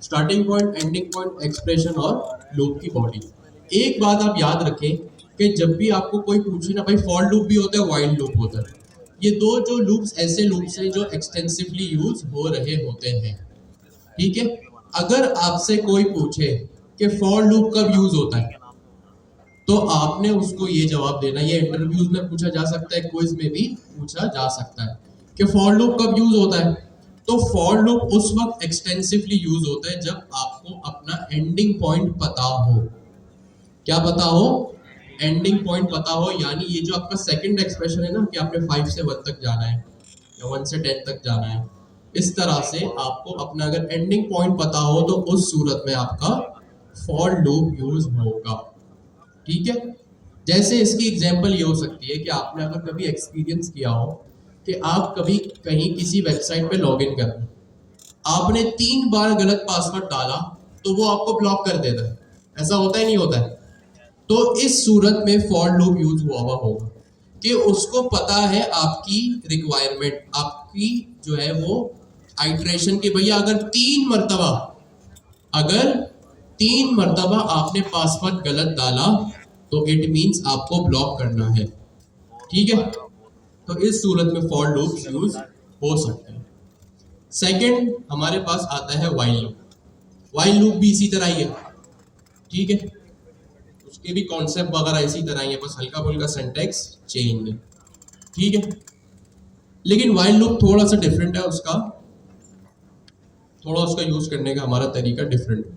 Starting point, ending point, expression और loop की body. एक बात आप याद रखें कि जब भी आपको कोई पूछे ना भाई, फॉर लूप भी होता है, वाइल लूप होता है। ये दो जो लूप्स ऐसे लूप्स हैं जो एक्सटेंसिवली यूज हो रहे होते हैं। ठीक है, अगर आपसे कोई पूछे कि फॉर लूप कब यूज होता है, तो आपने उसको ये जवाब देना। ये इंटरव्यूज में पूछा जा सकता है, क्विज में भी पूछा जा सकता है कि फॉर लूप कब यूज होता है। तो फॉर लूप उस वक्त एक्सटेंसिवली यूज होता है जब आपको अपना एंडिंग पॉइंट पता हो। क्या पता हो? एंडिंग पॉइंट पता हो। यानी ये जो आपका सेकंड एक्सप्रेशन है ना कि आपने 5 से 1 तक जाना है या 1 से 10 तक जाना है, इस तरह से आपको अपना अगर एंडिंग पॉइंट पता हो तो उस सूरत में आपका फॉर लूप यूज होगा। ठीक है, जैसे इसकी एग्जांपल ये हो सकती है कि आपने अगर कभी एक्सपीरियंस किया हो कि आप कभी कहीं किसी वेबसाइट पे लॉगिन कर रहे हैं, आपने 3 बार गलत पासवर्ड डाला तो वो आपको ब्लॉक कर देता है। ऐसा होता है नहीं होता है? तो इस सूरत में फॉर लूप यूज हुआ होगा कि उसको पता है आपकी रिक्वायरमेंट, आपकी जो है वो आइट्रेशन के भैया अगर तीन मर्तबा आपने पासवर्ड गलत डाला तो इट मींस आपको ब्लॉक करना है। ठीक है, तो इस सूरत में फॉर लूप यूज हो सकते हैं। सेकंड हमारे पास आता है वाइल लूप। वाइल लूप भी इसी तरह ही है। ठीक है, उसके भी कॉन्सेप्ट वगैरह इसी तरह ही है, बस हल्का फुल्का सिंटैक्स चेंज है। ठीक है, लेकिन वाइल लूप थोड़ा सा डिफरेंट है, थोड़ा उसका यूज करने का हमारा तरीका डिफरेंट है।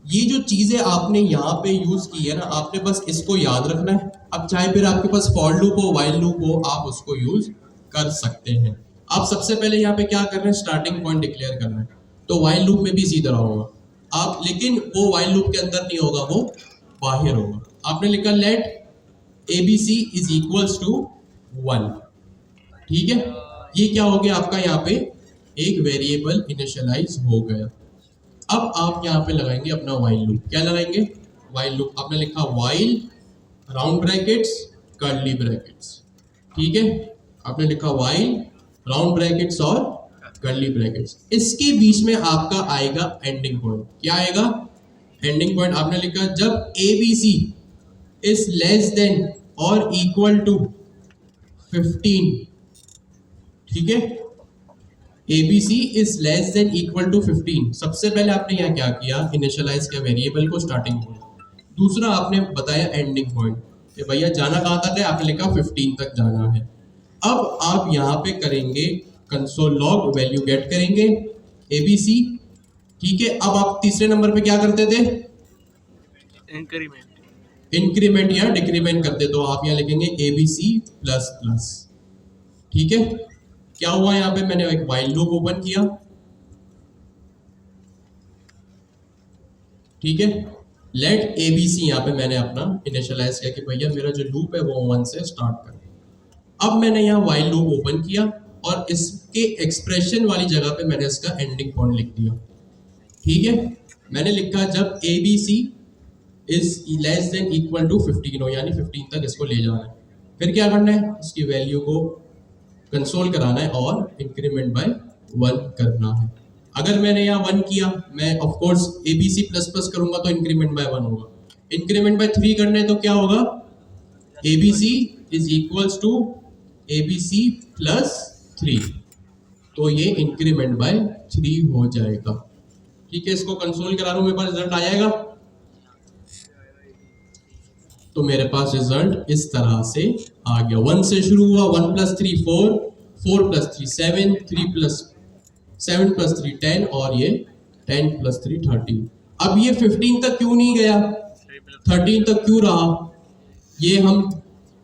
ये जो चीजें आपने यहाँ पे यूज की है ना, आपने बस इसको याद रखना है। अब चाहे फिर आपके पास फॉर लूप हो, वाइल लूप हो, आप उसको यूज कर सकते हैं। आप सबसे पहले यहाँ पे क्या कर रहे हैं, स्टार्टिंग पॉइंट डिक्लेयर करना है। तो वाइल लूप में भी इसी तरह होगा आप, लेकिन वो वाइल लूप के अंदर नहीं होगा, वो बाहर होगा। आपने लिखा let ABC is equals to 1। ठीक है, ये क्या हो गया आपका, यहाँ पे एक वेरिएबल इनिशियलाइज हो गया। अब आप यहाँ पे लगाएंगे अपना वाइल लूप। क्या लगाएंगे? While loop. आपने लिखा while round brackets curly brackets. ठीक है, आपने लिखा वाइल राउंड ब्रैकेट्स और कर्ली ब्रैकेट्स। इसके बीच में आपका आएगा एंडिंग पॉइंट। क्या आएगा? Ending point. आपने लिखा जब ABC इज लेस देन और इक्वल टू 15। ठीक है, ABC is less than equal to 15। सबसे पहले आपने यहाँ क्या किया, इनिशियलाइज किया वेरिएबल को, स्टार्टिंग पॉइंट। दूसरा आपने बताया एंडिंग पॉइंट कि भैया जाना कहाँ तक है, आपने लिखा 15 तक जाना है। अब आप यहाँ पे करेंगे कंसोल लॉग वैल्यू गेट करेंगे ABC। ठीक है, अब आप तीसरे नंबर पे क्या करते थे, इंक्रीमेंट या डिक्रीमेंट करते, तो आप यहाँ लिखेंगे ABC प्लस प्लस। ठीक है, क्या हुआ यहाँ पे, मैंने एक वाइल लूप ओपन किया। ठीक है, लेट ABC यहाँ पे मैंने अपना इनिशियलाइज किया कि भैया मेरा जो लूप है वो 1 से स्टार्ट कर। अब मैंने यहाँ वाइल लूप ओपन किया और इसके एक्सप्रेशन वाली जगह पे मैंने इसका एंडिंग पॉइंट लिख दिया। ठीक है, मैंने लिखा जब ABC is less than equal to 15 हो, यानी 15 तक इसको ले जाना है। फिर क्या करना है, इसकी वैल्यू को कंसोल कराना है और इंक्रीमेंट बाय 1 करना है। अगर मैंने यहाँ 1 किया, मैं of course ABC plus plus करूंगा तो इंक्रीमेंट बाय 1 होगा। इंक्रीमेंट बाय 3 करना है तो क्या होगा, ABC is equals to ABC plus 3, तो ये इंक्रीमेंट बाय 3 हो जाएगा। ठीक है, इसको कंसोल करा रहा हूं, मेरे पास रिजल्ट आ जाएगा। तो मेरे पास रिजल्ट इस तरह से आ गया। 1 से शुरू हुआ, 1 प्लस 3 4, 4 प्लस 3 7, 3 प्लस 7 प्लस 3 10 और ये 10 प्लस 3 13। अब ये 15 तक क्यों नहीं गया, 13 तक क्यों रहा, ये हम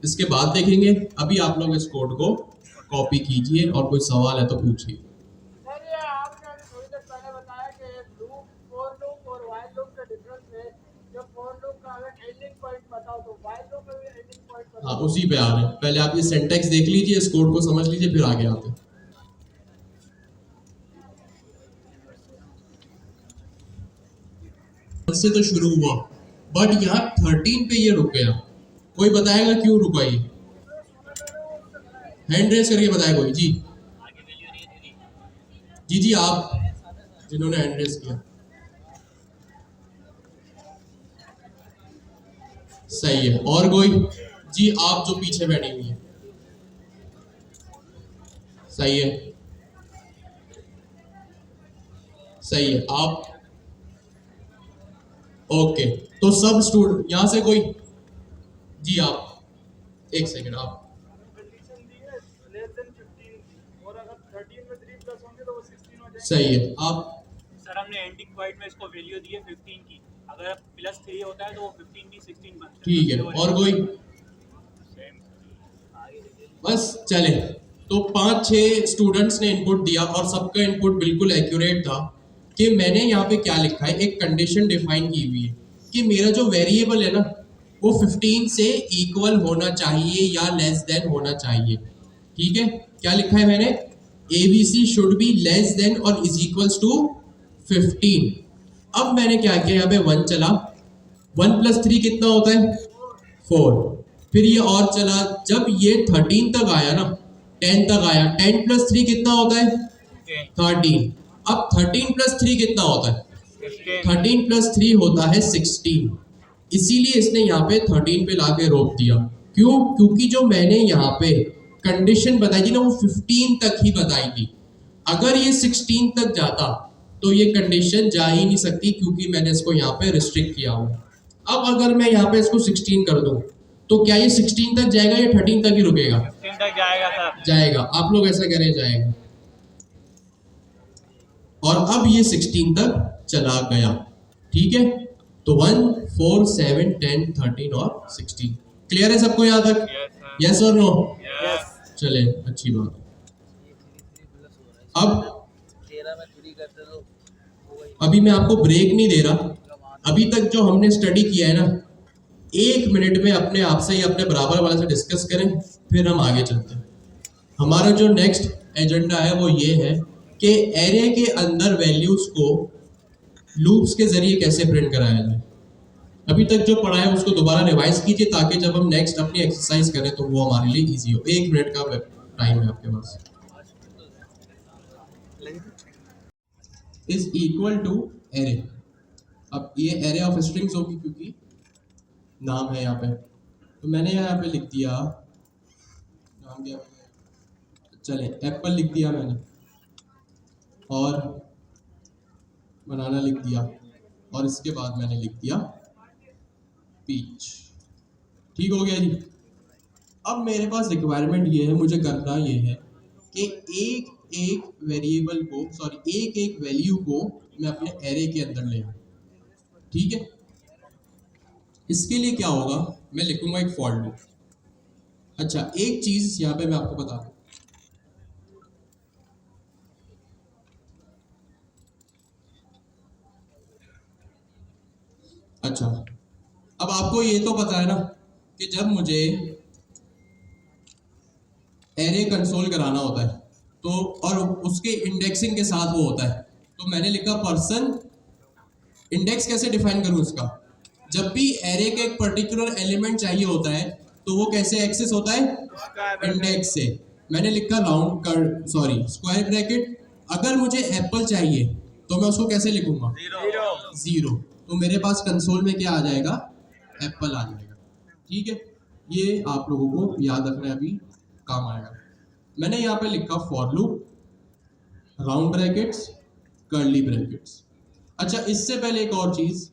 इसके बाद देखेंगे। अभी आप लोग इस कोड को कॉपी कीजिए और कोई सवाल है तो पूछिए। हाँ, उसी पे आ रहे हैं। पहले आप ये सिंटैक्स देख लीजिए, इस कोड को समझ लीजिए, फिर आगे आते हैं। से तो शुरू हुआ बट यहाँ 13 पे ये रुक गया। कोई बताएगा क्यों रुका ये? हैंड रेस करके बताए कोई। जी जी जी, आप जिन्होंने हैंड रेज किया? सही है। और कोई? जी आप जो पीछे बैठी हुई है। सही है, सही है। आप ओके। तो सब स्टूडेंट यहां से कोई? जी आप एक सेकंड आप। सही है। आप? सर हमने एंडिंग पॉइंट में इसको वैल्यू दी है 15 की, अगर +3 होता है तो वो 15 भी 16 बनता है। ठीक है। और कोई? बस चले। तो 5-6 स्टूडेंट्स ने इनपुट दिया और सबका इनपुट बिल्कुल एक्यूरेट था कि मैंने यहाँ पे क्या लिखा है, एक कंडीशन डिफाइन की हुई है कि मेरा जो वेरिएबल है ना वो 15 से इक्वल होना चाहिए या लेस देन होना चाहिए। ठीक है, क्या लिखा है मैंने? ABC should be less than और इज इक्वल्स टू 15। अब मैंने क्या किया, यहाँ पे 1 चला, 1 + 3 कितना होता है? 4। फिर ये और चला, जब ये 13 तक आया ना, 10 तक आया, 10 + 3 कितना होता है? 13। अब 13 + 3 कितना होता है? 13 + 3 होता है 16। इसीलिए इसने यहाँ पे 13 पे लाके रोक दिया। क्यों? क्योंकि जो मैंने यहाँ पे कंडीशन बताई थी ना वो 15 तक ही बताई थी। अगर ये 16 तक जाता तो ये कंडीशन जा ही नहीं सकती, क्योंकि मैंने इसको यहाँ पे रिस्ट्रिक्ट किया हुआ। अब अगर मैं यहाँ पे इसको 16 कर दूं तो क्या ये 16 तक जाएगा या 13 तक ही रुकेगा? 15 तक जाएगा सर। जाएगा। आप लोग ऐसा करें, जाएगा। और अब ये 16 तक चला गया। ठीक है, तो 1 4 7 10 13 और 16। क्लियर है सबको यहाँ तक? यस और नो? चले, अच्छी बात है। अब अभी मैं आपको ब्रेक नहीं दे रहा। अभी तक जो हमने स्टडी किया है ना, 1 मिनट में अपने आप से या अपने बराबर वाले से डिस्कस करें, फिर हम आगे चलते हैं। हमारा जो नेक्स्ट एजेंडा है वो ये है कि एरे के अंदर वैल्यूज को लूप्स के जरिए कैसे प्रिंट कराया जाए। अभी तक जो पढ़ा है उसको दोबारा रिवाइज कीजिए, ताकि जब हम नेक्स्ट अपनी एक्सरसाइज करें तो वो हमारे लिए इजी हो। 1 मिनट का टाइम है आपके पास। Is equal to array. अब ये एरे ऑफ स्ट्रिंग्स होगी क्योंकि नाम है यहाँ पे, तो मैंने यहाँ पे लिख दिया, नाम क्या चले, एप्पल लिख दिया मैंने, और बनाना लिख दिया, और इसके बाद मैंने लिख दिया पीच। ठीक हो गया जी। अब मेरे पास रिक्वायरमेंट ये है, मुझे करना ये है कि एक एक वेरिएबल को, सॉरी एक एक वैल्यू को मैं अपने एरे के अंदर ले आऊं। ठीक है, इसके लिए क्या होगा, मैं लिखूंगा एक फॉर लूप। अच्छा, एक चीज यहाँ पे मैं आपको बता दूं, अच्छा अब आपको ये तो पता है ना कि जब मुझे एरे कंसोल कराना होता है तो, और उसके इंडेक्सिंग के साथ वो होता है, तो मैंने लिखा पर्सन इंडेक्स। कैसे डिफाइन करूं इसका? जब भी एरे का एक पर्टिकुलर एलिमेंट चाहिए होता है तो वो कैसे एक्सेस होता है? इंडेक्स से। मैंने लिखा राउंड कर, सॉरी स्क्वायर ब्रैकेट। अगर मुझे एप्पल चाहिए तो मैं उसको कैसे लिखूंगा? 0। तो मेरे पास कंसोल में क्या आ जाएगा? एप्पल आ जाएगा। ठीक है, ये आप लोगों को याद रखना है, अभी काम आएगा। मैंने यहाँ पे लिखा for loop, round brackets, curly brackets. अच्छा, इससे पहले एक और चीज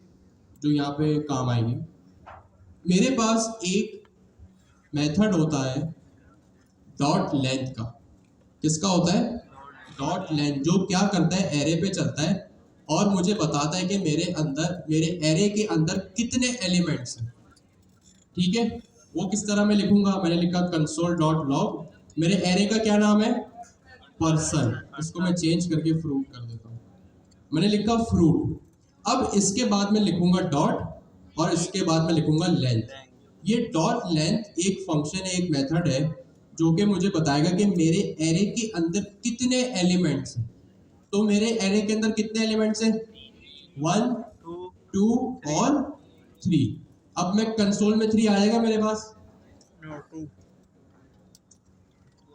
जो यहाँ पे काम आएगी, मेरे पास एक मेथड होता है डॉट लेंथ का। किसका होता है? डॉट लेंथ, जो क्या करता है, एरे पे चलता है और मुझे बताता है कि मेरे अंदर, मेरे एरे के अंदर कितने एलिमेंट्स हैं। ठीक है, वो किस तरह मैं लिखूंगा? मैंने लिखा कंसोल डॉट लॉग, मेरे एरे का क्या नाम है? पर्सन। इसको मैं चेंज करके फ्रूट कर देता हूँ। मैंने लिखा फ्रूट। अब इसके बाद मैं लिखूंगा डॉट, और इसके बाद मैं लिखूंगा लेंथ। ये डॉट लेंथ एक फंक्शन है, एक मेथड है जो कि मुझे बताएगा कि मेरे एरे के अंदर कितने एलिमेंट्स हैं। तो मेरे एरे के अंदर कितने एलिमेंट्स हैं? 1 2 और 3। अब मैं कंसोल में 3 आएगा मेरे पास,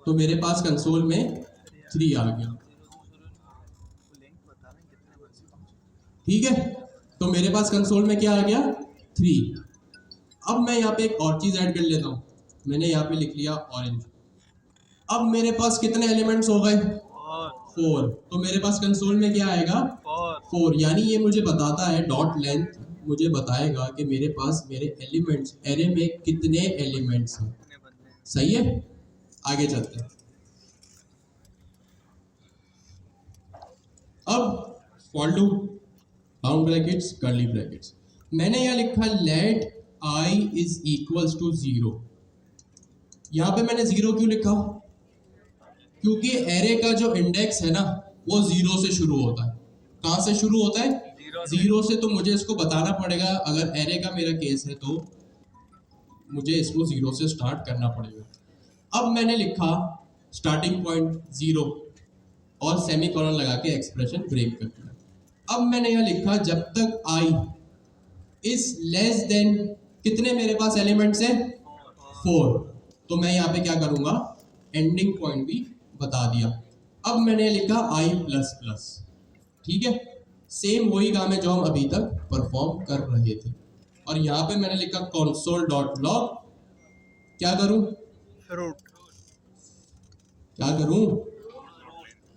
तो मेरे पास कंसोल में 3 आ गया। ठीक है, तो मेरे पास कंसोल में क्या आ गया 3। अब मैं यहाँ पे एक और चीज ऐड कर लेता हूँ, मैंने यहाँ पे लिख लिया ऑरेंज। अब मेरे पास कितने एलिमेंट्स हो गए 4, तो मेरे पास कंसोल में क्या आएगा 4, यानी ये मुझे बताता है डॉट लेंथ मुझे बताएगा कि मेरे पास मेरे एलिमेंट्स एरे में कितने एलिमेंट्स हैं। सही है, आगे चलते हैं। अब for loop round brackets curly brackets, मैंने यहाँ लिखा let i is equals to 0। यहाँ पे मैंने 0 क्यों लिखा, क्योंकि एरे का जो इंडेक्स है ना वो 0 से शुरू होता है। कहाँ से शुरू होता है 0 से, तो मुझे इसको बताना पड़ेगा। अगर एरे का मेरा केस है तो मुझे इसको 0 से स्टार्ट करना पड़ेगा। अब मैंने लिखा स्टार्टिंग पॉइंट 0 और सेमीकोलन लगा के एक्सप्रेशन ब्रेक कर दिया। अब मैंने यहाँ लिखा जब तक i इज लेस देन, कितने मेरे पास एलिमेंट्स हैं 4, तो मैं यहाँ पे क्या करूंगा एंडिंग पॉइंट भी बता दिया। अब मैंने लिखा i प्लस प्लस, ठीक है, सेम वही काम है जो हम अभी तक परफॉर्म कर रहे थे। और यहाँ पे मैंने लिखा console डॉट लॉग, क्या करूं रूट, क्या करूं,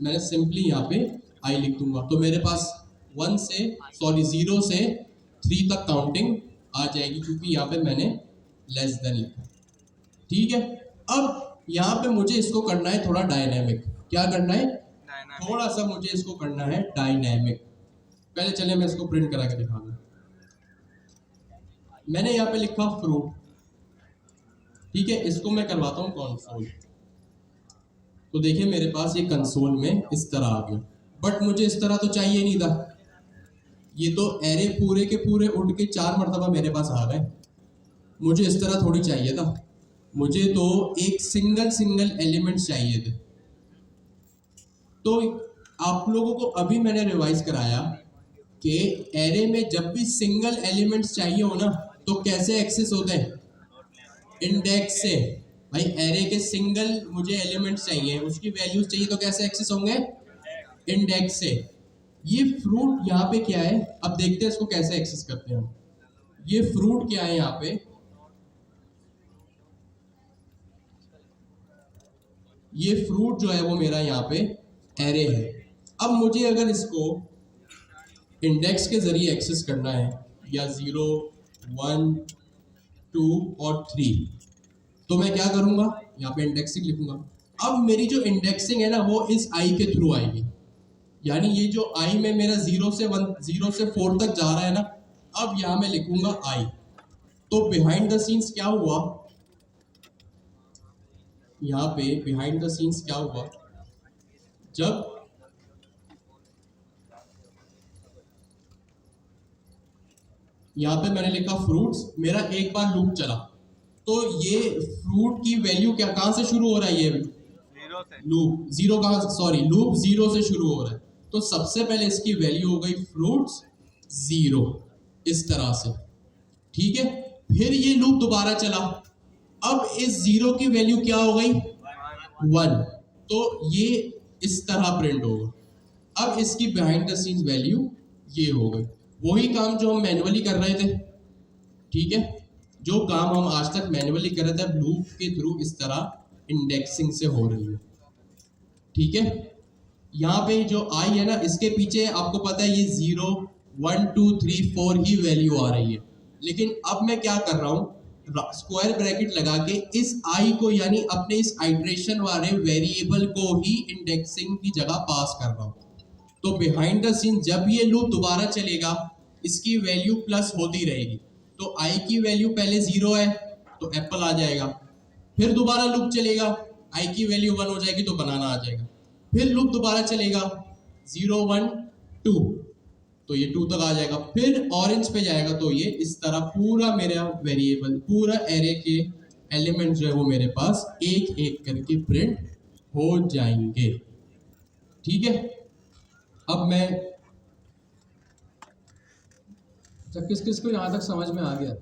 मैंने सिंपली यहाँ पे i लिख दूंगा, तो मेरे पास 0 से 3 तक काउंटिंग आ जाएगी, क्योंकि यहाँ पे मैंने लेस देन लिखा। ठीक है, अब यहाँ पे मुझे इसको करना है थोड़ा डायनेमिक। क्या करना है, थोड़ा सा मुझे इसको करना है डायनेमिक। पहले चले मैं इसको प्रिंट करा के दिखा दूं। मैंने यहाँ पे लिखा फ्रूट, ठीक है, इसको मैं करवाता हूँ कंसोल। तो देखिए मेरे पास ये कंसोल में इस तरह आ गया, बट मुझे इस तरह तो चाहिए नहीं था। ये तो एरे पूरे के पूरे उठ के 4 मरतबा मेरे पास आ गए, मुझे इस तरह थोड़ी चाहिए था। मुझे तो एक सिंगल एलिमेंट चाहिए थे। तो आप लोगों को अभी मैंने रिवाइज कराया कि एरे में जब भी सिंगल एलिमेंट्स चाहिए हो ना तो कैसे एक्सेस होते हैं, इंडेक्स से। भाई एरे के सिंगल मुझे एलिमेंट्स चाहिए, उसकी वैल्यूज चाहिए, तो कैसे एक्सेस होंगे, इंडेक्स से। ये फ्रूट यहाँ पे क्या है, अब देखते हैं इसको कैसे एक्सेस करते हैं हम। ये फ्रूट क्या है, यहाँ पे ये फ्रूट जो है वो मेरा यहाँ पे एरे है। अब मुझे अगर इसको इंडेक्स के जरिए एक्सेस करना है, या 0 1 2 और 3, तो मैं क्या करूंगा, यहाँ पे इंडेक्सिंग लिखूंगा। अब मेरी जो इंडेक्सिंग है ना वो इस i के थ्रू आएगी, यानी ये जो i में मेरा 0 से 4 तक जा रहा है ना, अब यहाँ मैं लिखूंगा i। तो बिहाइंड द सीन्स क्या हुआ, यहाँ पे बिहाइंड द सीन्स क्या हुआ, जब यहाँ पे मैंने लिखा फ्रूट्स, मेरा एक बार लूप चला, तो ये फ्रूट की वैल्यू क्या कहाँ से शुरू हो रहा है, ये लूप 0 कहाँ, सॉरी लूप 0 से शुरू हो रहा है। तो सबसे पहले इसकी वैल्यू हो गई फ्रूट्स 0 इस तरह से, ठीक है। फिर ये लूप दोबारा चला, अब इस 0 की वैल्यू क्या हो गई 1, तो ये इस तरह प्रिंट होगा। अब इसकी बिहाइंड द सीन्स वैल्यू ये हो गई। वही काम जो हम मैन्युअली कर रहे थे, ठीक है, जो काम हम आज तक मैन्युअली कर रहे थे, अब लूप के थ्रू इस तरह इंडेक्सिंग से हो रही है, ठीक है। यहाँ पे जो i है ना, इसके पीछे आपको पता है ये 0 1 2 3 4 ही वैल्यू आ रही है, लेकिन अब मैं क्या कर रहा हूँ, स्क्वायर ब्रैकेट लगा के इस i को, यानी अपने इस आइट्रेशन वाले वेरिएबल को ही इंडेक्सिंग की जगह पास कर रहा हूँ। तो बिहाइंड द सीन जब ये लूप दोबारा चलेगा, इसकी वैल्यू प्लस होती रहेगी। तो i की वैल्यू पहले 0 है तो एप्पल आ जाएगा, फिर दोबारा लूप चलेगा, i की वैल्यू 1 हो जाएगी तो बनाना आ जाएगा, फिर लूप दोबारा चलेगा 0 1 2 तो ये 2 तक आ जाएगा, फिर ऑरेंज पे जाएगा, तो ये इस तरह पूरा मेरा वेरिएबल, पूरा एरे के एलिमेंट जो है वो मेरे पास एक एक करके प्रिंट हो जाएंगे, ठीक है। अब मैं किस किस को यहाँ तक समझ में आ गया,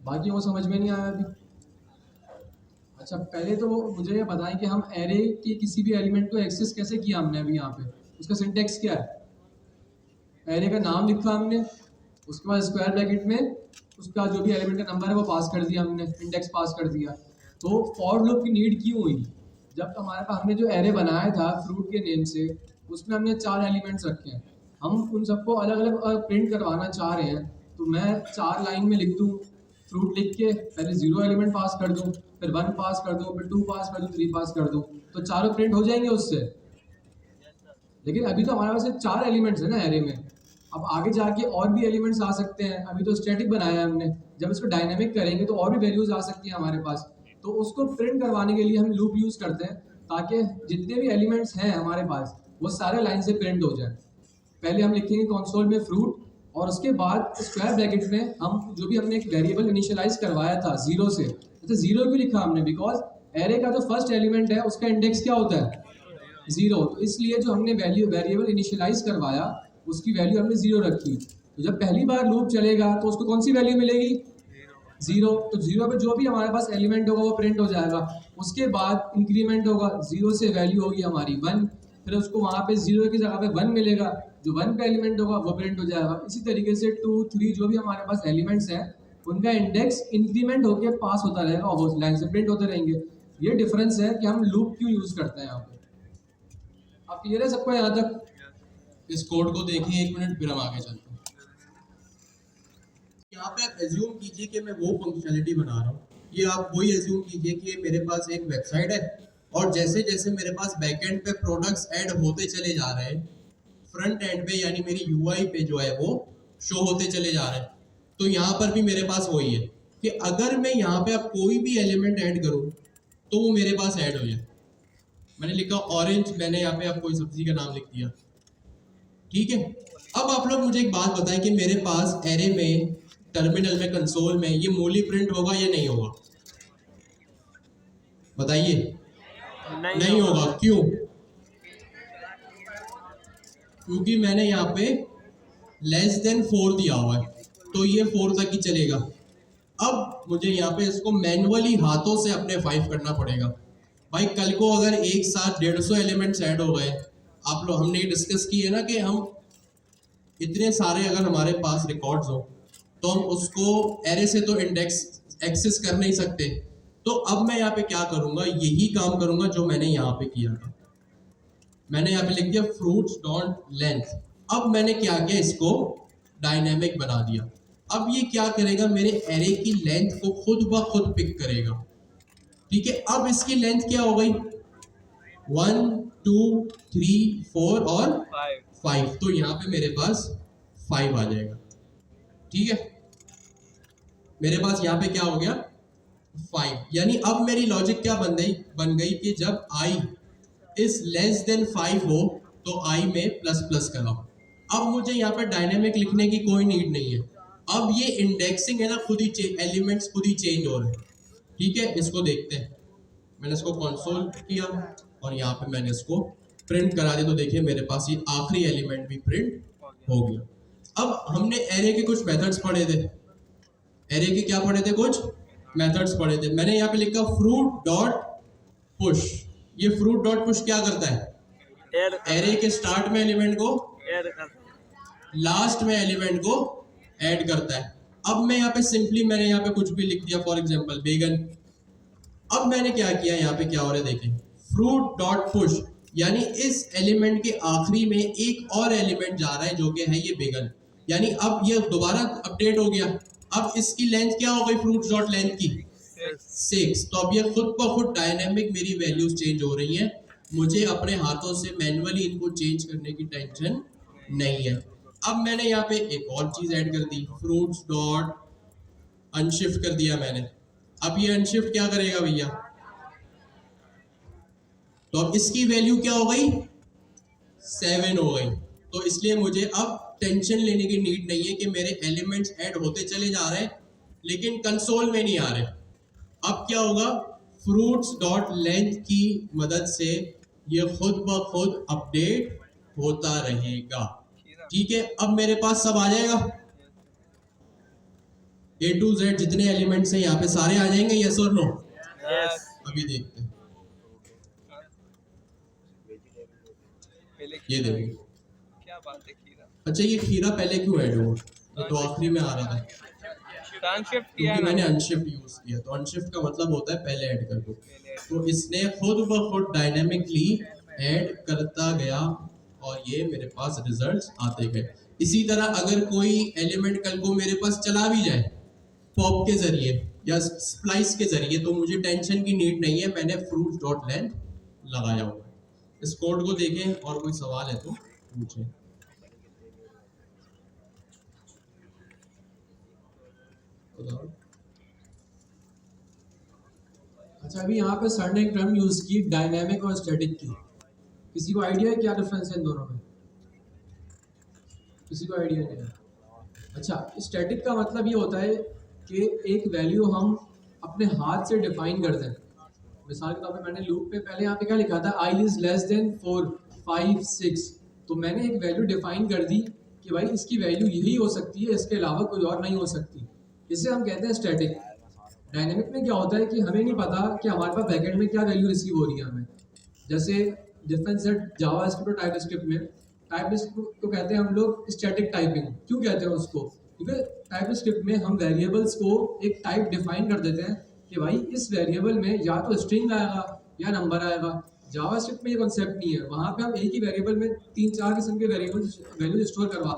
बाकी वो समझ में नहीं आया अभी। अच्छा, पहले तो मुझे ये बताएं कि हम एरे के किसी भी एलिमेंट को एक्सेस कैसे किया हमने अभी यहाँ पे, इसका सिंटेक्स क्या है? एरे का नाम लिखा हमने, उसके बाद स्क्वायर ब्रैकेट में उसका जो भी एलिमेंट का नंबर है वो पास कर दिया हमने, इंडेक्स पास कर दिया। तो फॉर लूप की नीड क्यों हुई? जब हमारे पास हमने जो एरे बनाया था फ्रूट के नेम से, उसमें हमने 4 एलिमेंट्स रखे हैं, हम उन सबको अलग अलग प्रिंट करवाना चाह रहे हैं। तो मैं 4 लाइन में लिख दूँ, फ्रूट लिख के पहले 0 एलिमेंट पास कर दूँ, फिर 1 पास कर दूँ, फिर 2 पास कर दूँ, 3 पास कर दूँ, तो चारों प्रिंट हो जाएंगे उससे। लेकिन अभी तो हमारे पास सिर्फ 4 एलिमेंट्स है ना एरे में। अब आगे जाके और भी एलिमेंट्स आ सकते हैं, अभी तो स्टैटिक बनाया है हमने, जब इसको डायनामिक करेंगे तो और भी वैल्यूज आ सकती हैं हमारे पास। तो उसको प्रिंट करवाने के लिए हम लूप यूज करते हैं, ताकि जितने भी एलिमेंट्स हैं हमारे पास वो सारे लाइन से प्रिंट हो जाए। पहले हम लिखेंगे कंसोल में फ्रूट, और उसके बाद स्क्वायर ब्रैकेट में हम जो भी हमने एक वेरिएबल इनिशियलाइज करवाया था 0 से, अच्छा 0 क्यों लिखा हमने? बिकॉज एरे का जो फर्स्ट एलिमेंट है उसका इंडेक्स क्या होता है? 0। तो इसलिए जो हमने वेरिएबल इनिशियलाइज करवाया उसकी वैल्यू हमने 0 रखी। तो जब पहली बार लूप चलेगा तो उसको कौन सी वैल्यू मिलेगी? 0। तो 0 पे जो भी हमारे पास एलिमेंट होगा वो प्रिंट हो जाएगा। उसके बाद इंक्रीमेंट होगा, 0 से वैल्यू होगी हमारी 1, फिर उसको वहाँ पे 0 की जगह पे 1 मिलेगा, जो 1 पे एलिमेंट होगा वो प्रिंट हो जाएगा। इसी तरीके से 2, 3 जो भी हमारे पास एलिमेंट्स हैं उनका इंडेक्स इंक्रीमेंट होकर पास होता रहेगा और उस लाइन से प्रिंट होते रहेंगे। ये डिफरेंस है कि हम लूप क्यों यूज करते हैं यहाँ पे। अब क्लियर है सबको यहाँ तक? इस कोड को देखिए 1 मिनट, फिर हम आगे चलते हैं। यहाँ पे आप एज्यूम कीजिए कि मैं वो फंक्शनलिटी बना रहा हूँ, ये आप वही एज्यूम कीजिए कि मेरे पास एक वेबसाइट है और जैसे जैसे मेरे पास बैकएंड पे प्रोडक्ट्स ऐड होते चले जा रहे हैं, फ्रंट एंड पे यानी मेरी यूआई पे जो है वो शो होते चले जा रहे हैं। तो यहाँ पर भी मेरे पास वही है कि अगर मैं यहाँ पे अब कोई भी एलिमेंट ऐड करूँ तो वो मेरे पास ऐड हो जाए। मैंने लिखा ऑरेंज, मैंने यहाँ पे अब कोई सब्जी का नाम लिख दिया, ठीक है। अब आप लोग मुझे एक बात बताएं कि मेरे पास एरे में, टर्मिनल में, कंसोल में ये मूली प्रिंट होगा या नहीं होगा? बताइए। नहीं होगा। क्यों? क्योंकि मैंने यहाँ पे लेस देन 4 दिया हुआ है, तो ये 4 तक ही चलेगा। अब मुझे यहाँ पे इसको मैन्युअली हाथों से अपने 5 करना पड़ेगा। भाई कल को अगर एक साथ 150 एलिमेंट्स ऐड हो गए, आप लोग, हमने डिस्कस की है ना कि हम इतने सारे अगर हमारे पास रिकॉर्ड्स हो तो हम उसको एरे से तो इंडेक्स एक्सेस कर नहीं सकते। तो अब मैं यहाँ पे क्या करूंगा, यही काम करूंगा जो मैंने यहाँ पे किया था। मैंने यहाँ पे लिख दिया फ्रूट्स डॉट लेंथ। अब मैंने क्या किया, इसको डायनेमिक बना दिया। अब ये क्या करेगा, मेरे एरे की लेंथ को खुद ब खुद पिक करेगा, ठीक है। अब इसकी लेंथ क्या हो गई? 1, 2, 3, 4 और 5। तो यहाँ पे मेरे पास 5 आ जाएगा, ठीक है। मेरे पास यहाँ पे क्या हो गया? 5। यानी अब मेरी लॉजिक क्या बन गई कि जब i इज लेस देन 5 हो तो i में प्लस प्लस कराओ। अब मुझे यहाँ पे डायनेमिक लिखने की कोई नीड नहीं है। अब ये इंडेक्सिंग है ना, खुद ही एलिमेंट्स खुद ही चेंज हो रहे हैं, ठीक है। इसको देखते हैं। मैंने इसको कंसोल किया और यहाँ पे मैंने इसको प्रिंट करा दिया, तो देखिए मेरे पास ये आखिरी एलिमेंट भी प्रिंट हो गया। अब हमने एरे के कुछ मेथड्स पढ़े थे, एरे के क्या पढ़े थे? कुछ मेथड्स पढ़े थे। मैंने यहाँ पे लिखा फ्रूट डॉट पुश। ये फ्रूट डॉट पुश क्या करता है? एरे के स्टार्ट में एलिमेंट को, लास्ट में एलिमेंट को ऐड करता है। अब मैं यहाँ पे सिंपली मैंने यहाँ पे कुछ भी लिख दिया, फॉर एग्जांपल बैगन। अब मैंने क्या किया, यहाँ पे क्या हो रहा है देखें, फ्रूट डॉट पुश, यानी इस एलिमेंट के आखिरी में एक और एलिमेंट जा रहा है जो कि है ये बैगन। यानी अब ये दोबारा अपडेट हो गया। अब इसकी लेंथ क्या हो गई फ्रूट डॉट लेंथ की? 6। तो अब ये खुद ब खुद डायनेमिक मेरी वैल्यूज चेंज हो रही हैं, मुझे अपने हाथों से मैन्युअली इनको चेंज करने की टेंशन नहीं है। अब मैंने यहाँ पे एक और चीज ऐड कर दी, फ्रूट्स डॉट अनशिफ्ट कर दिया मैंने। अब ये अनशिफ्ट क्या करेगा भैया? तो अब इसकी वैल्यू क्या हो गई? 7 हो गई। तो इसलिए मुझे अब टेंशन लेने की नीड नहीं है कि मेरे एलिमेंट्स ऐड होते चले जा रहे हैं लेकिन कंसोल में नहीं आ रहे। अब क्या होगा, फ्रूट्स डॉट लेंथ की मदद से ये खुद ब खुद अपडेट होता रहेगा, ठीक है। अब मेरे पास सब आ जाएगा, A to Z जितने एलिमेंट्स हैं यहाँ पे सारे आ जाएंगे, यस और नो? अभी देखते हैं। पहले ये खीरा देखिए। क्या बात है खीरा अच्छा ये खीरा पहले क्यों ऐड हुआ? ये तो आखिरी में आ रहा था। ट्रांसशिफ्ट किया क्योंकि ना मैंने अनशिफ्ट यूज किया, तो अनशिफ्ट का मतलब होता है पहले ऐड कर दो। पहले तो इसने खुद ब खुद डायनेमिकली ऐड करता गया और ये मेरे पास रिजल्ट्स आते गए। इसी तरह अगर कोई एलिमेंट कल को मेरे पास चला भी जाए पॉप के जरिए या स्प्लाइस के जरिए, तो मुझे टेंशन की नीड नहीं है, मैंने फ्रूट डॉट लेंथ लगाया हुआ है। इस कोड को देखें और कोई सवाल है तो पूछें। अच्छा अभी यहाँ पे सर ने एक टर्म यूज की डायनेमिक और स्टैटिक की, किसी को आइडिया है क्या डिफरेंस है इन दोनों में? किसी को आइडिया नहीं है? अच्छा स्टैटिक का मतलब ये होता है कि एक वैल्यू हम अपने हाथ से डिफाइन कर दें। मिसाल के तौर पे मैंने लूप पे पहले यहाँ पे क्या लिखा था, आई इज लेस देन 4 5 6, तो मैंने एक वैल्यू डिफाइन कर दी कि भाई इसकी वैल्यू यही हो सकती है, इसके अलावा कोई और नहीं हो सकती। इसे हम कहते हैं स्टैटिक। डायनेमिक में क्या होता है कि हमें नहीं पता कि हमारे पास बैकएंड में क्या वैल्यू रिसीव हो रही है हमें। जैसे डिफरेंस है जावास्क्रिप्ट और टाइपस्क्रिप्ट में। टाइपस्क्रिप्ट को कहते हैं हम लोग स्टैटिक टाइपिंग। क्यों कहते हैं उसको? क्योंकि टाइपस्क्रिप्ट में हम वेरिएबल्स को एक टाइप डिफाइन कर देते हैं कि भाई इस वेरिएबल में या तो स्ट्रिंग आएगा या नंबर आएगा। जावास्क्रिप्ट में ये कॉन्सेप्ट नहीं है, वहाँ पे हम एक ही वेरिएबल में 3-4 किस्म के वैल्यूज स्टोर करवा।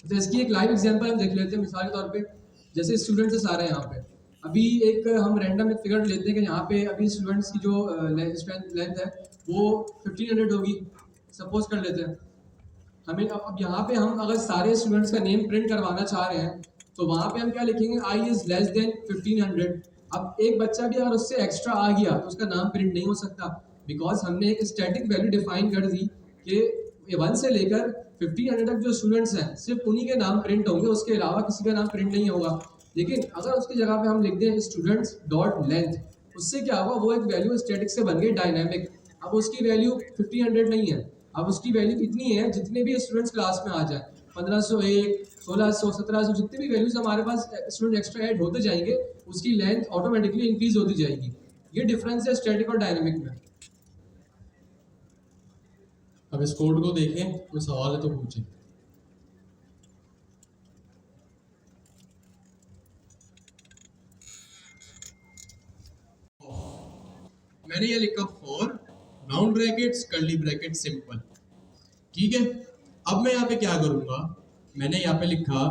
तो इसकी एक लाइव एग्जांपल हम देख लेते हैं। मिसाल के तौर पे जैसे स्टूडेंट्स सारे यहाँ पे, अभी एक हम रैंडम एक फिगर लेते हैं कि यहाँ पे अभी स्टूडेंट्स की जो लेंथ है वो 1500 होगी, सपोज कर लेते हैं। हमें अब यहाँ पे हम अगर सारे स्टूडेंट्स का नेम प्रिंट करवाना चाह रहे हैं तो वहाँ पे हम क्या लिखेंगे, आई इज लेस देन 1500। अब एक बच्चा भी अगर उससे एक्स्ट्रा आ गया तो उसका नाम प्रिंट नहीं हो सकता, बिकॉज हमने एक स्टैटिक वैल्यू डिफाइन कर दी कि 1 से लेकर 1500 तक जो स्टूडेंट्स हैं सिर्फ उन्हीं के नाम प्रिंट होंगे, उसके अलावा किसी का नाम प्रिंट नहीं होगा। लेकिन अगर उसकी जगह पे हम लिख दें स्टूडेंट्स डॉट लेंथ, उससे क्या होगा, वो एक वैल्यू स्टैटिक से बन गई डायनामिक। अब उसकी वैल्यू 1500 नहीं है, अब उसकी वैल्यू इतनी है जितने भी स्टूडेंट्स क्लास में आ जाए, 1501 1600 1700 जितने भी वैल्यूज हमारे पास स्टूडेंट एक्स्ट्रा ऐड होते जाएंगे उसकी लेंथ ऑटोमेटिकली इंक्रीज होती जाएगी। ये डिफरेंस है स्टैटिक और डायनामिक में। अब इस कोड को देखें, कोई सवाल है तो पूछें। मैंने ये लिखा for round brackets curly bracket simple, ठीक है। अब मैं यहाँ पे क्या करूंगा, मैंने यहाँ पे लिखा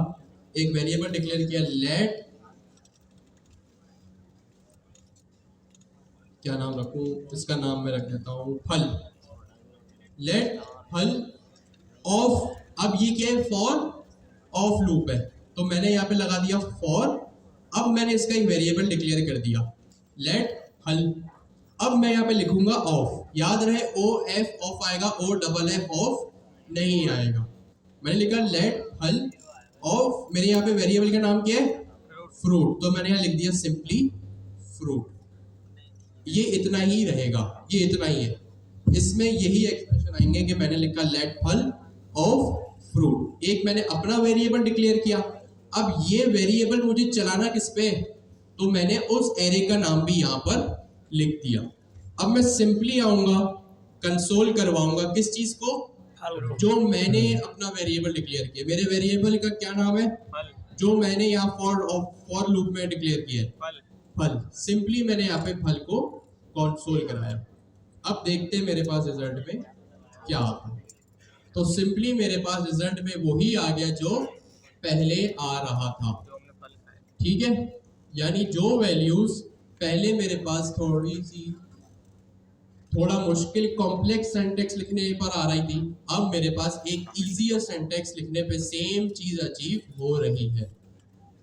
एक वेरिएबल डिक्लेयर किया लेट, क्या नाम रखूं, इसका नाम मैं रख देता हूं फल, लेट फल ऑफ। अब ये क्या है, फॉर ऑफ लूप है, तो मैंने यहाँ पे लगा दिया फॉर। अब मैंने इसका एक वेरिएबल डिक्लेयर कर दिया लेट फल। अब मैं यहाँ पे लिखूंगा ऑफ, याद रहे ओ एफ ऑफ आएगा, ओ डबल एफ ऑफ नहीं आएगा। मैंने लिखा लेट फल ऑफ, मेरे यहाँ पे वेरिएबल का नाम क्या है फ्रूट, तो मैंने यहाँ लिख दिया सिंपली फ्रूट। ये इतना ही रहेगा, ये इतना ही है, इसमें यही एक्सप्रेशन आएंगे कि मैंने लिखा लेट फल ऑफ फ्रूट। एक मैंने अपना वेरिएबल डिक्लेयर किया। अब ये वेरिएबल मुझे चलाना किस पे, तो मैंने उस एरे का नाम भी यहाँ पर लिख दिया। अब मैं सिंपली आऊंगा, कंसोल करवाऊंगा किस चीज को, जो मैंने अपना वेरिएबल डिक्लेयर किया। मेरे वेरिएबल का क्या नाम है, जो मैंने यहाँ फॉर लूप में डिक्लेयर किया है फल। सिंपली मैंने यहाँ पे फल को कंसोल कराया। अब देखते हैं मेरे पास रिजल्ट में क्या आता है। तो सिंपली मेरे पास रिजल्ट में वही आ गया जो पहले आ रहा था, ठीक है। यानी जो वैल्यूज पहले मेरे पास थोड़ा मुश्किल कॉम्प्लेक्स सेंटेक्स लिखने पर आ रही थी, अब मेरे पास एक इजियर सेंटेक्स लिखने पे सेम चीज अचीव हो रही है।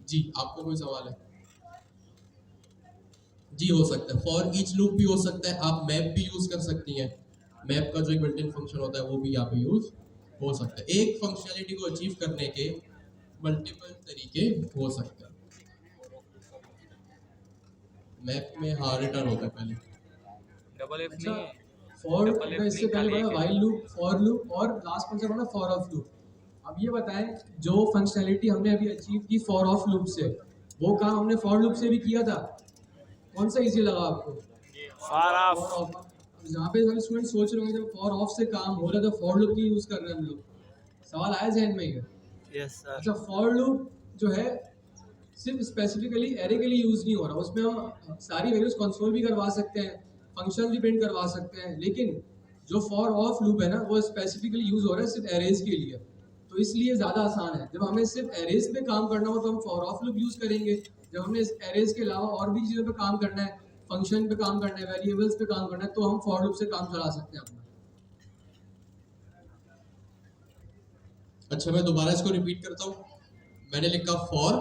जी आपको कोई सवाल है? जी हो सकता है, फॉर ईच लूप भी हो सकता है, आप मैप भी यूज कर सकती हैं। मैप का जो एक बिल्ट इन फंक्शन होता है वो भी यहाँ पे यूज हो सकता है। एक फंक्शनलिटी को अचीव करने के मल्टीपल तरीके हो सकते हैं। मैप में हाँ रिटर्न होता है पहले, डबल एफ अच्छा, नहीं फॉर Double F इससे नहीं, पहले खाली बड़ा एक व्हाइल लूप, फॉर लूप और लास्ट कॉन्सेप्ट बड़ा फॉर ऑफ लूप। अब ये बताएं जो फंक्शनैलिटी हमने अभी अचीव की फॉर ऑफ लूप से, वो काम हमने फॉर लूप से भी किया था। कौन सा इजी लगा आपको? Far for of of. जहाँ पे सारे स्टूडेंट सोच रहे होंगे जब फॉर ऑफ से काम हो रहा है तो फॉर लूप की यूज कर रहे हैं हम लोग, सवाल आया जहन में ये? Yes sir. अच्छा, फॉर लूप जो है सिर्फ स्पेसिफिकली एरे के लिए यूज नहीं हो रहा, उसमें हम सारी वैल्यूज कंसोल भी करवा सकते हैं, फंक्शन भी प्रिंट करवा सकते हैं, लेकिन जो फॉर ऑफ लूप है ना वो स्पेसिफिकली यूज हो रहा है सिर्फ एरेज के लिए, तो इसलिए ज़्यादा आसान है। जब हमें सिर्फ एरेज पे काम करना हो तो हम फॉर ऑफ लूप यूज करेंगे, जब हमने एरेज के अलावा और भी चीज़ों पे काम करना है, फंक्शन पे काम करना है, वेरिएबल्स पे काम करना है, तो हम फॉर लूप से काम चला सकते हैं अपना। अच्छा, मैं दोबारा इसको रिपीट करता हूँ। मैंने लिखा फॉर,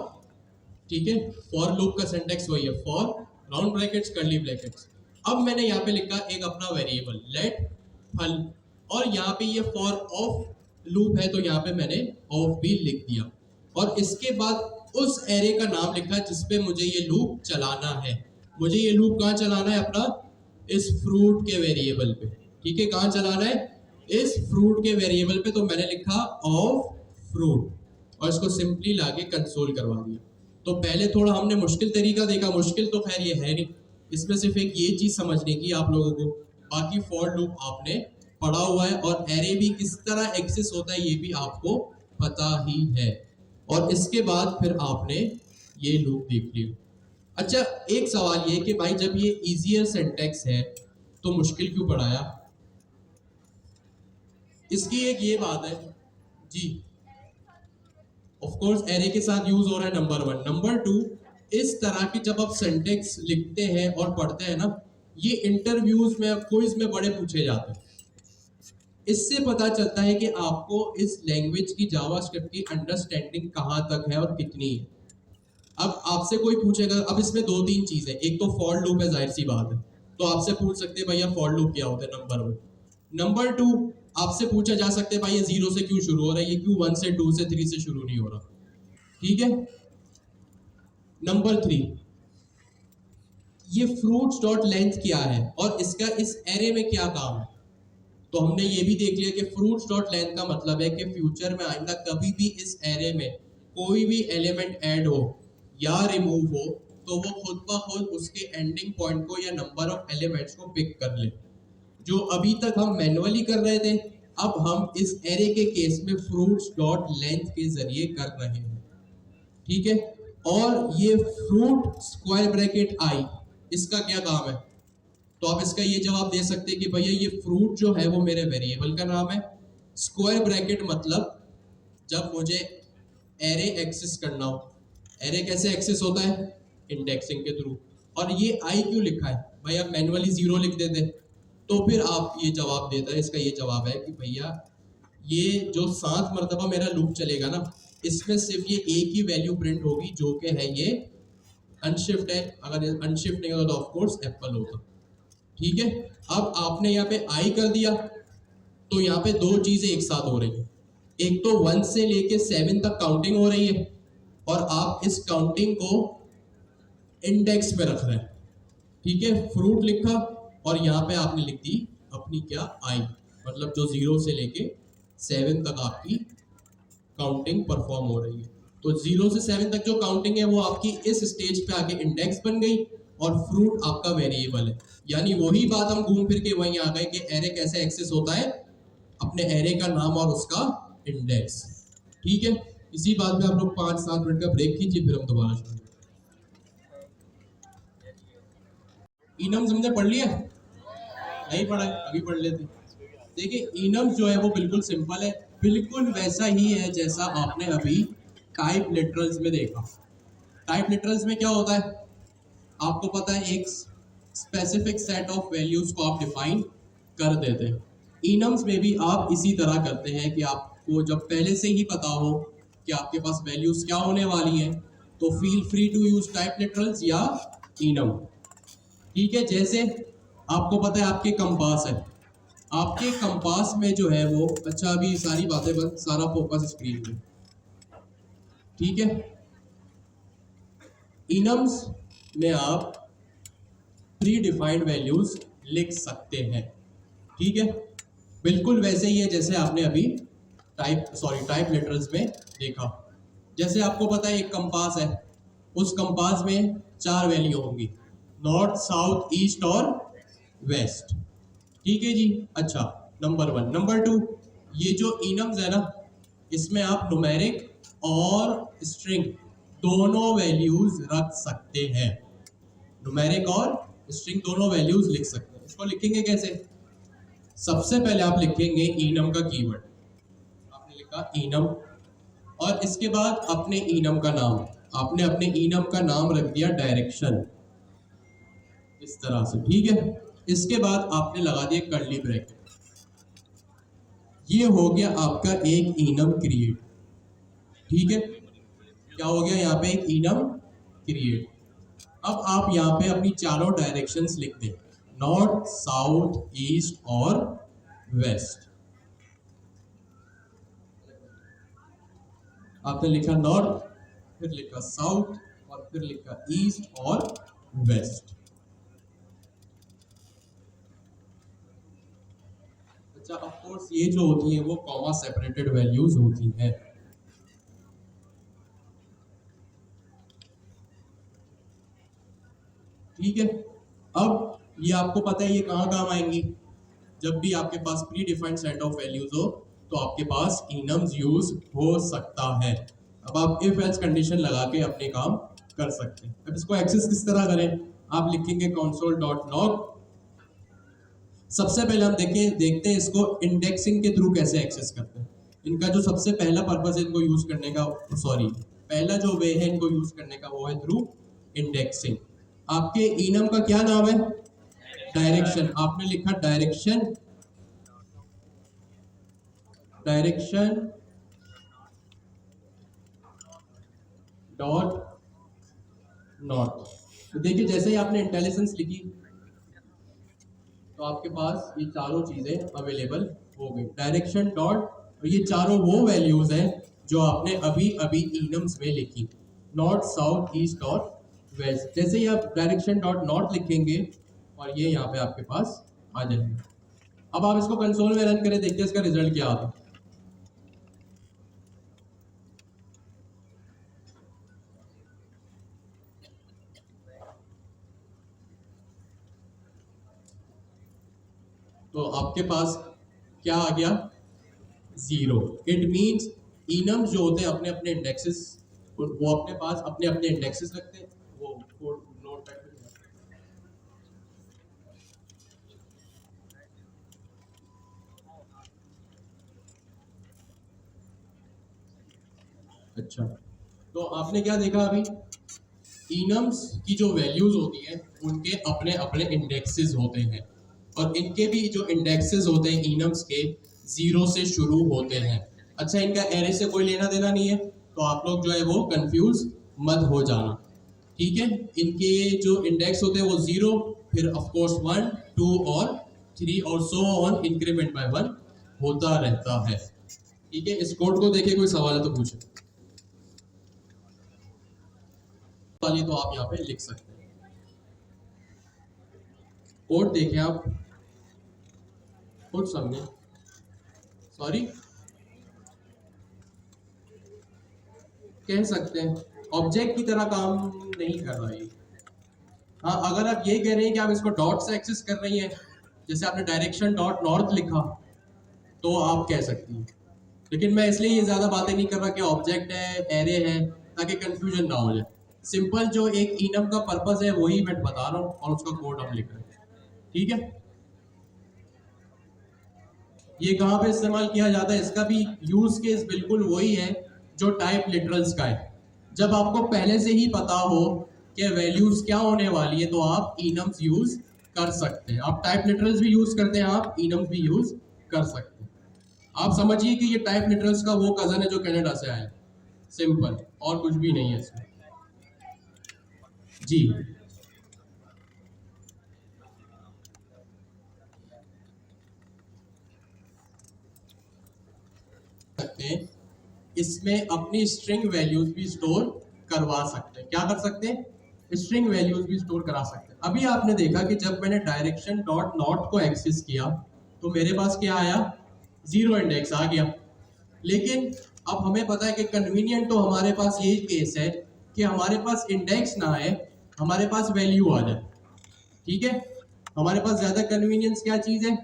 ठीक है, फॉर लूप का सिंटेक्स वही है, for round brackets curly brackets. अब मैंने यहाँ पे लिखा एक अपना वेरिएबल लेट फल, और यहाँ पे ये फॉर ऑफ लूप है तो यहाँ पे मैंने ऑफ भी लिख दिया, और इसके बाद उस एरे का नाम लिखा जिसपे मुझे ये लूप चलाना है। मुझे ये लूप कहाँ चलाना है? अपना इस फ्रूट के वेरिएबल पे, ठीक है, कहाँ चलाना है? इस फ्रूट के वेरिएबल पे। तो मैंने लिखा ऑफ फ्रूट और इसको सिंपली लाके कंसोल करवा दिया। तो पहले थोड़ा हमने मुश्किल तरीका देखा, मुश्किल तो खैर ये है नहीं, इसमें सिर्फ एक ये चीज समझने की आप लोगों को, बाकी फॉर लूप आपने पढ़ा हुआ है और एरे भी किस तरह एक्सेस होता है ये भी आपको पता ही है, और इसके बाद फिर आपने ये लूप देख लिया। अच्छा, एक सवाल ये कि भाई जब ये इजियर सिंटेक्स है तो मुश्किल क्यों पढ़ाया? इसकी एक ये बात है जी, ऑफ कोर्स एरे के साथ यूज हो रहा है, नंबर 1। नंबर 2, इस तरह की जब आप सिंटेक्स लिखते हैं और पढ़ते हैं ना, ये इंटरव्यूज में, क्विज में बड़े पूछे जाते हैं। इससे पता चलता है कि आपको इस लैंग्वेज की, जावास्क्रिप्ट की अंडरस्टैंडिंग कहाँ तक है और कितनी है। अब आपसे कोई पूछेगा, अब इसमें 2-3 चीजें, एक तो फॉर लूप है, जाहिर सी बात है, तो आपसे पूछ सकते हैं भैया फॉर लूप क्या होता है, नंबर 1। नंबर 2, आपसे पूछा जा सकता है भाई ये 0 से क्यों शुरू हो रहा है, ये क्यों 1 से 2 से 3 से शुरू नहीं हो रहा, ठीक है। नंबर 3, ये फ्रूट्स डॉट लेंथ क्या है और इसका इस एरे में क्या काम है। तो हमने ये भी देख लिया कि फ्रूट्स डॉट लेंथ का मतलब है कि फ्यूचर में आइंदा कभी भी इस एरे में कोई भी एलिमेंट ऐड हो या रिमूव हो तो वो खुद ब खुद उसके एंडिंग पॉइंट को या नंबर ऑफ एलिमेंट्स को पिक कर ले। जो अभी तक हम मैन्युअली कर रहे थे, अब हम इस एरे के केस में फ्रूट्स डॉट लेंथ के जरिए कर रहे हैं, ठीक है। और ये फ्रूट स्क्वायर ब्रैकेट आई, इसका क्या काम है? तो आप इसका ये जवाब दे सकते हैं कि भैया ये फ्रूट जो है वो मेरे वेरिएबल का नाम है। स्क्वायर ब्रैकेट मतलब जब मुझे एरे एक्सेस करना हो। एरे कैसे एक्सेस होता है? इंडेक्सिंग के थ्रू। और ये आई क्यों लिखा है? भैया मैन्युअली 0 लिख देते तो फिर आप ये जवाब देता है, इसका ये जवाब है कि भैया ये जो 7 मरतबा मेरा लूप चलेगा ना, इसमें सिर्फ ये एक ही वैल्यू प्रिंट होगी जो कि है ये अनशिफ्ट है। अगर अनशिफ्ट नहीं होता तो ऑफ कोर्स एप्पल होता, ठीक है। अब आपने यहाँ पे आई कर दिया तो यहाँ पे 2 चीजें एक साथ हो रही है। एक तो 1 से लेके 7 तक काउंटिंग हो रही है और आप इस काउंटिंग को इंडेक्स पे रख रहे हैं, ठीक है। फ्रूट लिखा और यहाँ पे आपने लिख दी अपनी क्या, आई, मतलब जो 0 से लेके 7 तक आपकी काउंटिंग परफॉर्म हो रही है। तो 0 से 7 तक जो काउंटिंग है वो आपकी इस स्टेज पे आके इंडेक्स बन गई और फ्रूट आपका वेरिएबल है। यानी वही बात हम घूम फिर के वहीं आ गए कि एरे कैसे एक्सेस होता है, अपने एरे का नाम और उसका इंडेक्स, ठीक है। इसी बात पे आप लोग 5-7 मिनट का ब्रेक कीजिए, फिर हम दोबारा शुरू। इनम्स हमने पढ़ लिया? नहीं पढ़ा है, अभी पढ़ लेते। देखिए इनम्स जो है वो बिल्कुल सिंपल है, बिल्कुल वैसा ही है जैसा आपने अभी टाइप लिटरल्स में देखा। टाइप लिटरल्स में क्या होता है आपको पता है, एक स्पेसिफिक सेट ऑफ वैल्यूज को आप डिफाइन कर देते हैं। इनम्स में भी आप इसी तरह करते हैं कि आपको जब पहले से ही पता हो कि आपके पास वैल्यूज क्या होने वाली हैं, तो feel free to use type literals या इनम, ठीक है। जैसे आपको पता है आपके कंपास है, आपके कंपास में जो है वो, अच्छा अभी सारी बातें बंद, सारा फोकस स्क्रीन पे, ठीक है। इनम्स में आप प्री डिफाइंड वैल्यूज लिख सकते हैं, ठीक है। बिल्कुल वैसे ही है जैसे आपने अभी टाइप लेटर्स में देखा। जैसे आपको पता है एक कंपास है, उस कंपास में 4 वैल्यू होंगी, नॉर्थ, साउथ, ईस्ट और वेस्ट, ठीक है जी। अच्छा, नंबर 1। नंबर 2, ये जो इनम्स है ना, इसमें आप न्यूमेरिक और स्ट्रिंग दोनों वैल्यूज रख सकते हैं। न्यूमेरिक और स्ट्रिंग दोनों वैल्यूज लिख सकते हैं। इसको लिखेंगे कैसे? सबसे पहले आप लिखेंगे इनम का कीवर्ड, आपने लिखा इनम, और इसके बाद अपने इनम का नाम, आपने अपने इनम का नाम रख दिया डायरेक्शन, इस तरह से, ठीक है। इसके बाद आपने लगा दिया कर्ली ब्रैकेट। ये हो गया आपका एक इनम क्रिएट, ठीक है। क्या हो गया यहाँ पे? एक इनम क्रिएट। अब आप यहाँ पे अपनी चारों डायरेक्शंस लिख दें, नॉर्थ, साउथ, ईस्ट और वेस्ट। आपने लिखा नॉर्थ, फिर लिखा साउथ, और फिर लिखा ईस्ट और वेस्ट। अच्छा, ऑफ कोर्स ये जो होती है वो कॉमा सेपरेटेड वैल्यूज होती हैं। ठीक है। अब ये आपको पता है ये कहाँ काम आएंगी? जब भी आपके पास predefined set of values हो तो आपके पास इनम्स यूज हो सकता है। अब आप इफ एल्स कंडीशन लगा के अपने काम कर सकते हैं। अब इसको एक्सेस किस तरह करें? आप लिखेंगे console.log। सबसे पहले हम देखते हैं इसको इंडेक्सिंग के थ्रू कैसे एक्सेस करते हैं। इनका जो सबसे पहला पर्पस है इनको यूज करने का, सॉरी, पहला जो वे है इनको यूज करने का वो है थ्रू इंडेक्सिंग। आपके इनम का क्या नाम है? डायरेक्शन। आपने लिखा डायरेक्शन, डायरेक्शन डॉट नॉट। तो देखिए जैसे ही आपने इंटेलिजेंस लिखी तो आपके पास ये चारों चीजें अवेलेबल हो गई। डायरेक्शन डॉट, और ये चारों वो वैल्यूज हैं जो आपने अभी अभी इनम्स में लिखी, नॉर्थ, साउथ, ईस्ट और वेस्ट। जैसे ही आप डायरेक्शन डॉट नॉट लिखेंगे और ये यहाँ पे आपके पास आ जाएंगे। अब आप इसको कंसोल में रन करें, देखिए इसका रिजल्ट क्या आता है। तो आपके पास क्या आ गया? 0। इट मींस इनम्स जो होते हैं अपने अपने इंडेक्सेस, वो अपने पास अपने अपने इंडेक्सेस रखते हैं। वो कोड नोट करके, अच्छा, तो आपने क्या देखा अभी? इनम्स की जो वैल्यूज होती हैं उनके अपने अपने इंडेक्सेस होते हैं, और इनके भी जो इंडेक्सेस होते हैं इनम्स के 0 से शुरू होते हैं। अच्छा, इनका एरे से कोई लेना देना नहीं है, तो आप लोग जो है वो कंफ्यूज मत हो जाना, ठीक है। इनके जो इंडेक्स होते हैं वो 0, फिर ऑफ कोर्स 1, 2 और 3 और सो ऑन, इंक्रीमेंट बाय 1 होता रहता है, ठीक है। इस कोड को देखिए, कोई सवाल है तो पूछे, वाली तो आप यहाँ पे लिख सकते हैं। कोड देखें आप, खुद समझे, सॉरी कह सकते हैं ऑब्जेक्ट की तरह काम नहीं कर रहा है। हाँ, अगर आप ये कह रहे हैं कि आप इसको डॉट से एक्सेस कर रही हैं, जैसे आपने डायरेक्शन डॉट नॉर्थ लिखा, तो आप कह सकती हैं। लेकिन मैं इसलिए ये ज्यादा बातें नहीं कर रहा कि ऑब्जेक्ट है, एरे है, ताकि कंफ्यूजन ना हो जाए। सिंपल जो एक इनम का पर्पस है वही मैं बता रहा हूँ, और उसका कोड हम लिख रहे हैं, ठीक है। ये कहाँ पे इस्तेमाल किया जाता है? इसका भी यूज केस बिल्कुल वही है जो टाइप लिटरल्स का है। जब आपको पहले से ही पता हो कि वैल्यूज क्या होने वाली है तो आप इनम्स यूज कर सकते हैं। आप टाइप लिटरल्स भी यूज करते हैं, आप इनम्स भी यूज कर सकते हैं। आप समझिए कि ये टाइप लिटरल्स का वो कजन है जो कनाडा से आया, सिंपल, और कुछ भी नहीं है इसमें जी। सकते हैं इसमें अपनी स्ट्रिंग वैल्यूज भी स्टोर करवा सकते हैं। क्या कर सकते हैं? स्ट्रिंग वैल्यूज भी स्टोर करा सकते हैं। अभी आपने देखा कि जब मैंने डायरेक्शन डॉट नॉट को एक्सेस किया तो मेरे पास क्या आया? 0 इंडेक्स आ गया। लेकिन अब हमें पता है कि कन्वीनियंट तो हमारे पास यही केस है कि हमारे पास इंडेक्स ना आए, हमारे पास वैल्यू आ जाए, ठीक है। हमारे पास ज्यादा कन्वीनियंस क्या चीज है?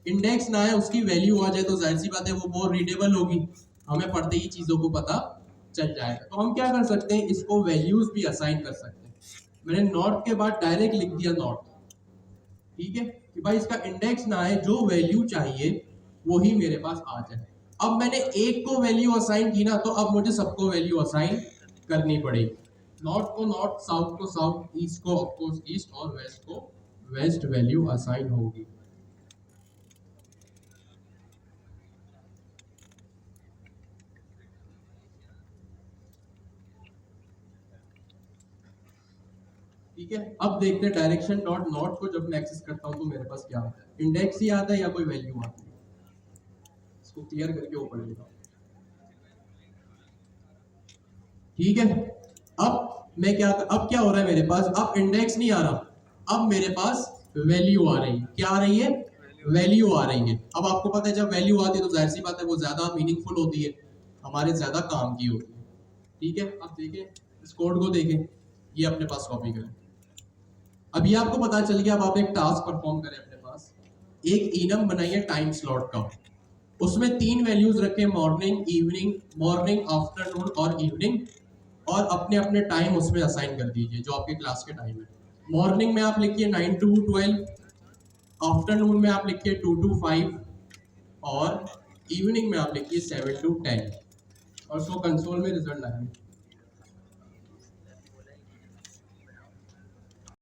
इंडेक्स ना है उसकी वैल्यू आ जाए तो जाहिर सी बात है वो मोर रीडेबल होगी, हमें पढ़ते ही चीजों को पता चल जाएगा। तो हम क्या कर सकते हैं, इसको वैल्यूज भी असाइन कर सकते हैं। मैंने नॉट के बाद डायरेक्ट लिख दिया नॉट, ठीक है, कि भाई इसका इंडेक्स ना है, जो वैल्यू चाहिए वही मेरे पास आ जाए। अब मैंने एक को वैल्यू असाइन की ना, तो अब मुझे सबको वैल्यू असाइन करनी पड़ेगी। नॉर्थ को नॉर्थ, साउथ को साउथ, ईस्ट को ऑफकोर्स ईस्ट और वेस्ट को वेस्ट वैल्यू असाइन होगी। ठीक है, अब देखते हैं डायरेक्शन डॉट नॉट को जब मैं एक्सेस करता हूं तो मेरे पास क्या आता है, इंडेक्स ही आता है या कोई वैल्यू आती है। इसको क्लियर करके ऊपर लिखा, ठीक है। अब क्या हो रहा है मेरे पास, अब इंडेक्स नहीं आ रहा, अब मेरे पास वैल्यू आ रही है। क्या आ रही है, वैल्यू आ रही है। अब आपको पता है जब वैल्यू आती है तो जाहिर सी बात है वो ज्यादा मीनिंगफुल होती है, हमारे ज्यादा काम की होती है, ठीक है। अब देखें इस कोड को, देखें ये अपने पास कॉपी करें। अब ये आपको पता चल गया, अब आप एक टास्क परफॉर्म करें अपने पास, एक इनम बनाइए टाइम स्लॉट का, उसमें 3 वैल्यूज रखें, मॉर्निंग, इवनिंग, मॉर्निंग, आफ्टरनून और इवनिंग, और अपने अपने टाइम उसमें असाइन कर दीजिए जो आपके क्लास के टाइम है। मॉर्निंग में आप लिखिए 9 to 12, आफ्टरनून में आप लिखिए 2 to 5 और इवनिंग में आप लिखिए 7 to 10 और उसको कंसोल में रिजल्ट लाएंगे।